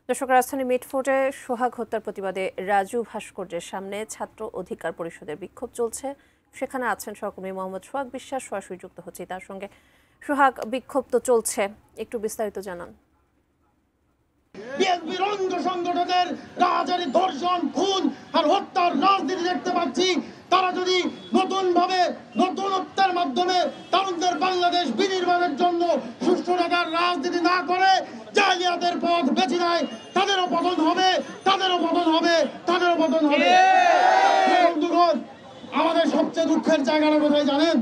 দর্শক, রাজধানী মিটফোর্টে সোহাগ হত্যার প্রতিবাদে রাজু ভাস্কর্যের সামনে ছাত্র অধিকার পরিষদের বিক্ষোভ চলছে। সেখানে আছেন সহকর্মী মোহাম্মদ সোহাগ বিশ্বাস, সরাসরি যুক্ত হচ্ছে তার সঙ্গে। সোহাগ, বিক্ষোভ তো চলছে, একটু বিস্তারিত জানান। বিএনপির অঙ্গ সংগঠনের রাজারি ধর্ষণ, খুন আর হত্যার রাজনীতি দেখতে পাচ্ছি। তারা যদি নতুনত্বের মাধ্যমে তরুণদের বাংলাদেশ বিনির্মাণের জন্য সুষ্ঠু রেখার রাজনীতি না করে জালিয়াতের পথ বেছে নেয়, তাদেরও পতন হবে, তাদেরও পতন হবে, তাদেরও পতন হবে। বন্ধুগণ, আমাদের সবচেয়ে দুঃখের জায়গাটা কোথায় জানেন?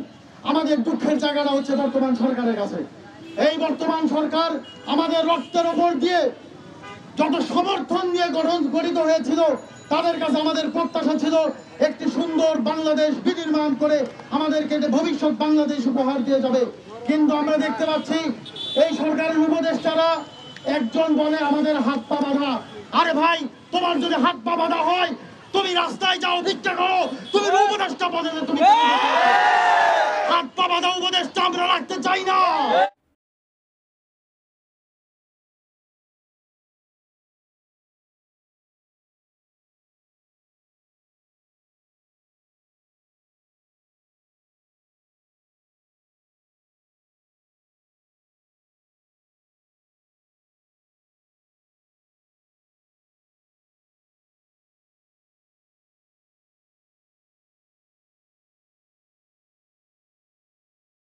আমাদের দুঃখের জায়গাটা হচ্ছে বর্তমান সরকারের কাছে। এই বর্তমান সরকার আমাদের রক্তের ওপর দিয়ে যত সমর্থন নিয়ে গঠিত হয়েছিল, তাদের কাছে আমাদের প্রত্যাশা ছিল একটি সুন্দর বাংলাদেশ বিনির্মাণ করে আমাদেরকে ভবিষ্যৎ বাংলাদেশ উপহার দিয়ে যাবে। কিন্তু আমরা দেখতে পাচ্ছি এই সরকারের উপদেষ্টারা একজন বলে আমাদের হাত পা বাঁধা। আরে ভাই, তোমার যদি হাত পা বাঁধা হয়, তুমি রাস্তায় যাও, ভিক্ষা করো, তুমি উপদেষ্টা পদে তুমি হাত পা বাঁধা উপদেষ্টা আমরা রাখতে চাই না।